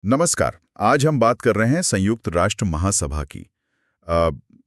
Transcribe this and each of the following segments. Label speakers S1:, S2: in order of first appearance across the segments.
S1: नमस्कार। आज हम बात कर रहे हैं संयुक्त राष्ट्र महासभा की,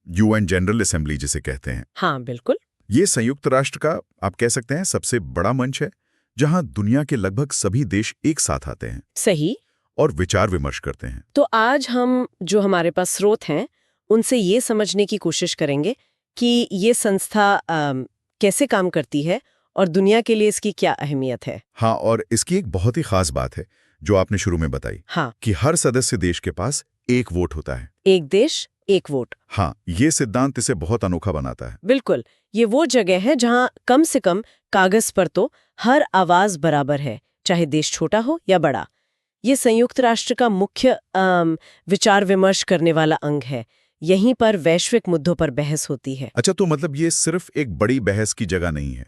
S1: यूएन जनरल असेंबली जिसे कहते हैं।
S2: हाँ, बिल्कुल।
S1: ये संयुक्त राष्ट्र का आप कह सकते हैं सबसे बड़ा मंच है, जहां दुनिया के लगभग सभी देश एक साथ आते हैं
S2: सही।
S1: और विचार विमर्श करते हैं।
S2: तो आज हम जो हमारे पास स्रोत हैं, उनसे ये समझने की कोशिश करेंगे कि ये संस्था कैसे काम करती है और दुनिया के लिए इसकी क्या अहमियत है।
S1: हाँ, और इसकी एक बहुत ही खास बात है जो आपने शुरू में बताई,
S2: हाँ,
S1: कि हर सदस्य देश के पास एक वोट होता है।
S2: एक देश एक वोट।
S1: हाँ, ये सिद्धांत इसे बहुत अनोखा बनाता है।
S2: बिल्कुल, ये वो जगह है जहाँ कम से कम कागज पर तो हर आवाज बराबर है, चाहे देश छोटा हो या बड़ा। ये संयुक्त राष्ट्र का मुख्य विचार विमर्श करने वाला अंग है। यहीं पर वैश्विक मुद्दों पर बहस होती है।
S1: अच्छा, तो मतलब ये सिर्फ एक बड़ी बहस की जगह नहीं है।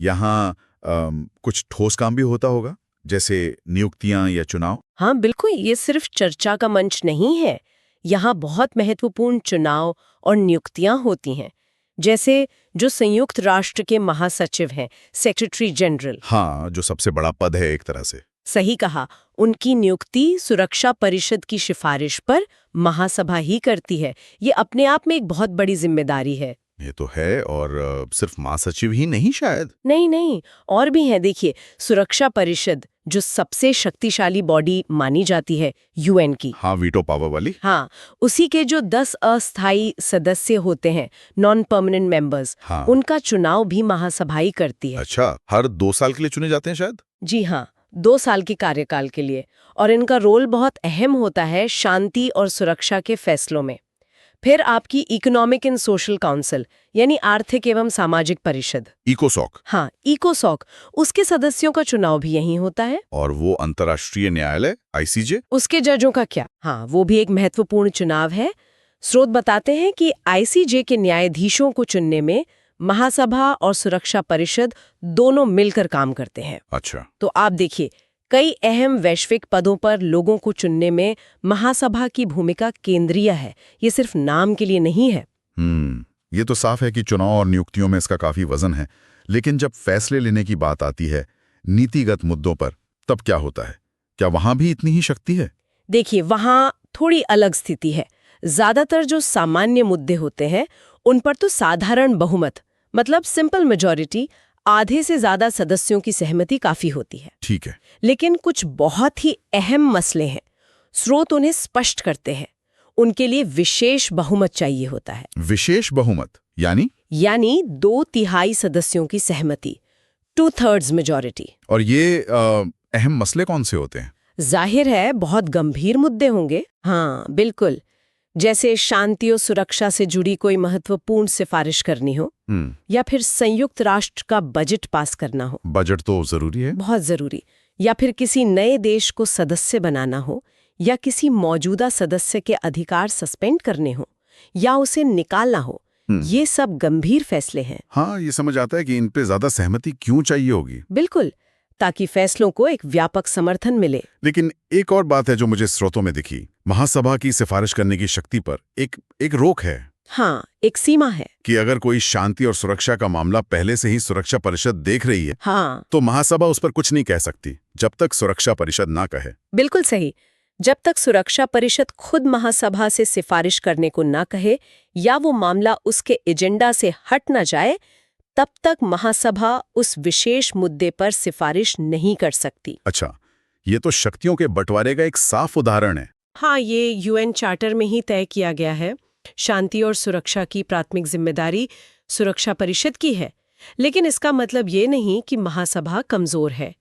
S1: यहाँ कुछ ठोस काम भी होता होगा, जैसे नियुक्तियां या चुनाव।
S2: हाँ, बिल्कुल, ये सिर्फ चर्चा का मंच नहीं है। यहाँ बहुत महत्वपूर्ण चुनाव और नियुक्तियां होती हैं, जैसे जो संयुक्त राष्ट्र के महासचिव हैं, सेक्रेटरी जनरल।
S1: हाँ, जो सबसे बड़ा पद है एक तरह से।
S2: सही कहा, उनकी नियुक्ति सुरक्षा परिषद की सिफारिश पर महासभा ही करती है। ये अपने आप में एक बहुत बड़ी जिम्मेदारी है।
S1: ये तो है, और सिर्फ महासचिव ही नहीं शायद।
S2: नहीं नहीं, और भी हैं। देखिए, सुरक्षा परिषद जो सबसे शक्तिशाली बॉडी मानी जाती है यूएन की।
S1: हाँ, वीटो पावर वाली।
S2: हाँ, उसी के जो 10 अस्थायी सदस्य होते हैं, नॉन परमानेंट मेंबर्स,
S1: हाँ।
S2: उनका चुनाव भी महासभा ही करती है।
S1: अच्छा, हर 2 साल के लिए चुने जाते हैं शायद।
S2: जी हाँ, 2 साल के कार्यकाल के लिए। और इनका रोल बहुत अहम होता है शांति और सुरक्षा के फैसलों में। फिर आपकी इकोनॉमिक एंड सोशल काउंसिल, यानी आर्थिक एवं सामाजिक परिषद,
S1: इकोसॉक।
S2: हाँ, इकोसॉक, उसके सदस्यों का चुनाव भी यहीं होता है।
S1: और वो अंतर्राष्ट्रीय न्यायालय आईसीजे,
S2: उसके जजों का क्या? हाँ, वो भी एक महत्वपूर्ण चुनाव है। स्रोत बताते हैं कि आईसीजे के न्यायाधीशों को चुनने में महासभा और सुरक्षा परिषद दोनों मिलकर काम करते हैं।
S1: अच्छा।
S2: तो आप देखिए, कई अहम वैश्विक पदों पर लोगों को चुनने में महासभा की भूमिका केंद्रीय है। ये सिर्फ नाम के लिए नहीं है।
S1: ये तो साफ है कि चुनाव और नियुक्तियों में इसका काफी वजन है। लेकिन जब फैसले लेने की बात आती है नीतिगत मुद्दों पर, तब क्या होता है? क्या वहां भी इतनी ही शक्ति है?
S2: देखिए, वहां थोड़ी अलग स्थिति है। ज्यादातर जो सामान्य मुद्दे होते हैं, उन पर तो साधारण बहुमत, मतलब सिंपल मेजॉरिटी, आधे से ज्यादा सदस्यों की सहमति काफी होती है।
S1: ठीक है।
S2: लेकिन कुछ बहुत ही अहम मसले हैं, स्रोत उन्हें स्पष्ट करते हैं। उनके लिए विशेष बहुमत चाहिए होता है।
S1: विशेष बहुमत
S2: यानी 2/3 सदस्यों की सहमति, 2/3 मेजॉरिटी।
S1: और ये अहम मसले कौन से होते हैं?
S2: जाहिर है बहुत गंभीर मुद्दे होंगे। हाँ, बिल्कुल, जैसे शांति और सुरक्षा से जुड़ी कोई महत्वपूर्ण सिफारिश करनी हो, या फिर संयुक्त राष्ट्र का बजट पास करना हो।
S1: बजट तो जरूरी है।
S2: बहुत जरूरी। या फिर किसी नए देश को सदस्य बनाना हो, या किसी मौजूदा सदस्य के अधिकार सस्पेंड करने हो, या उसे निकालना हो। ये सब गंभीर फैसले हैं।
S1: हाँ, ये समझ आता है कि इन पे ज्यादा सहमति क्यों चाहिए होगी।
S2: बिल्कुल, ताकि फैसलों को एक व्यापक समर्थन मिले।
S1: लेकिन एक और बात है जो मुझे स्रोतों में दिखी। महासभा की सिफारिश करने की शक्ति पर एक रोक है।
S2: हाँ, एक सीमा है
S1: कि अगर कोई शांति और सुरक्षा का मामला पहले से ही सुरक्षा परिषद देख रही है,
S2: हाँ,
S1: तो महासभा उस पर कुछ नहीं कह सकती जब तक सुरक्षा परिषद ना कहे।
S2: बिल्कुल सही। जब तक सुरक्षा परिषद खुद महासभा से सिफारिश करने को ना कहे, या वो मामला उसके एजेंडा से हट ना जाए, तब तक महासभा उस विशेष मुद्दे पर सिफारिश नहीं कर सकती।
S1: अच्छा, ये तो शक्तियों के बंटवारे का एक साफ उदाहरण है।
S2: हाँ, ये यूएन चार्टर में ही तय किया गया है। शांति और सुरक्षा की प्राथमिक जिम्मेदारी सुरक्षा परिषद की है। लेकिन इसका मतलब ये नहीं कि महासभा कमजोर है।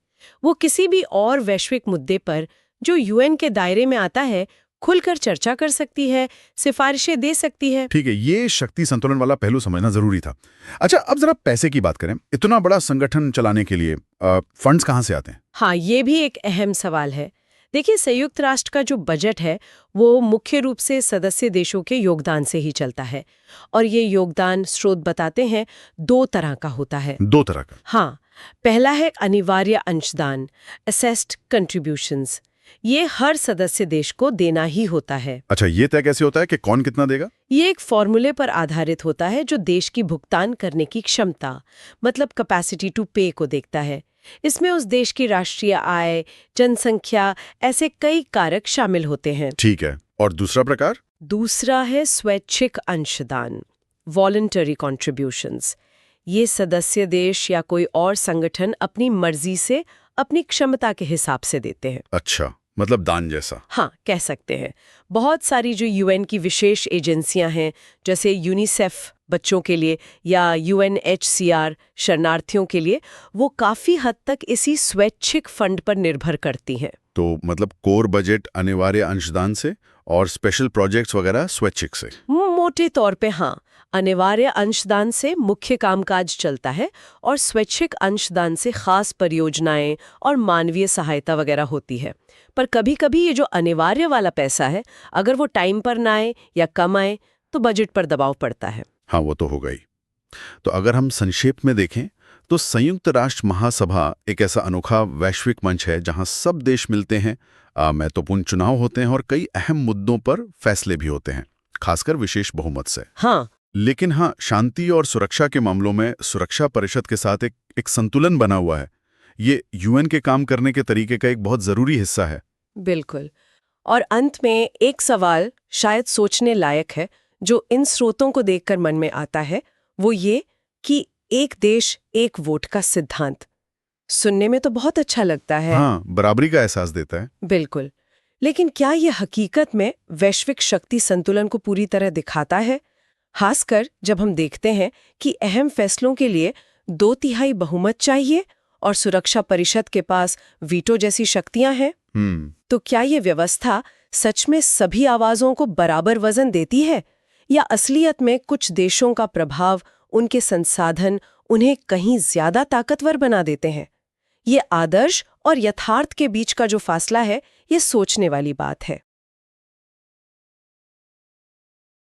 S2: वो किसी भी और वैश्विक मुद्दे पर जो यूएन के दायरे में आता है, खुलकर चर्चा कर सकती है, सिफारिशें दे सकती है।
S1: ठीक है, ये शक्ति संतुलन वाला पहलू समझना जरूरी था। अच्छा, अब जरा पैसे की बात करें। इतना बड़ा संगठन चलाने के लिए फंड्स कहाँ से आते हैं?
S2: हाँ, ये भी एक अहम सवाल है। देखिए, संयुक्त राष्ट्र का जो बजट है, वो मुख्य रूप से सदस्य देशों के योगदान से ही चलता है। और ये योगदान, स्रोत बताते हैं, 2 तरह का होता है।
S1: 2 तरह का?
S2: हाँ, पहला है अनिवार्य अंशदान, असेस्ड कंट्रीब्यूशंस। ये हर सदस्य देश को देना ही होता है।
S1: अच्छा, ये तय कैसे होता है कि कौन कितना देगा?
S2: ये एक फॉर्मूले पर आधारित होता है जो देश की भुगतान करने की क्षमता, मतलब कैपेसिटी टू पे को देखता है। इसमें उस देश की राष्ट्रीय आय, जनसंख्या, ऐसे कई कारक शामिल होते हैं।
S1: ठीक है। और दूसरा प्रकार?
S2: दूसरा है स्वैच्छिक अंशदान, वॉलंटरी कॉन्ट्रीब्यूशंस। ये सदस्य देश या कोई और संगठन अपनी मर्जी से, अपनी क्षमता के हिसाब से देते हैं।
S1: अच्छा, मतलब दान जैसा।
S2: हाँ, कह सकते हैं। बहुत सारी जो यूएन की विशेष एजेंसियां हैं, जैसे यूनिसेफ बच्चों के लिए या यूएनएचसीआर शरणार्थियों के लिए, वो काफी हद तक इसी स्वैच्छिक फंड पर निर्भर करती हैं।
S1: तो मतलब कोर बजट अनिवार्य अंशदान से और स्पेशल प्रोजेक्ट्स वगैरह स्वैच्छिक से?
S2: मोटे तौर पे हाँ, अनिवार्य अंशदान से मुख्य कामकाज चलता है और स्वैच्छिक अंशदान से खास परियोजनाएं और मानवीय सहायता वगैरह होती है। पर कभी-कभी ये जो अनिवार्य वाला पैसा है, अगर वो टाइम पर ना आए या कम आए तो बजट पर दबाव पड़ता है।
S1: हाँ, वो तो हो गई। तो अगर हम संक्षेप में देखें तो संयुक्त राष्ट्र महासभा एक ऐसा अनोखा वैश्विक मंच है जहां सब देश मिलते हैं, महत्वपूर्ण चुनाव होते हैं और कई अहम मुद्दों पर फैसले भी होते हैं, खासकर विशेष बहुमत से।
S2: हाँ,
S1: लेकिन हाँ, शांति और सुरक्षा के मामलों में सुरक्षा परिषद के साथ एक संतुलन बना हुआ है। ये यूएन के काम करने के तरीके का एक बहुत जरूरी हिस्सा है।
S2: बिल्कुल। और अंत में एक सवाल शायद सोचने लायक है, जो इन स्रोतों को देखकर मन में आता है, वो ये कि एक देश एक वोट का सिद्धांत सुनने में तो बहुत अच्छा लगता है।
S1: हाँ, बराबरी का एहसास देता है।
S2: बिल्कुल। लेकिन क्या ये हकीकत में वैश्विक शक्ति संतुलन को पूरी तरह दिखाता है? खासकर जब हम देखते हैं कि अहम फैसलों के लिए 2/3 बहुमत चाहिए और सुरक्षा परिषद के पास वीटो जैसी शक्तियां हैं। तो क्या ये व्यवस्था सच में सभी आवाजों को बराबर वजन देती है, या असलियत में कुछ देशों का प्रभाव, उनके संसाधन उन्हें कहीं ज्यादा ताकतवर बना देते हैं? ये आदर्श और यथार्थ के बीच का जो फासला है, ये सोचने वाली बात है।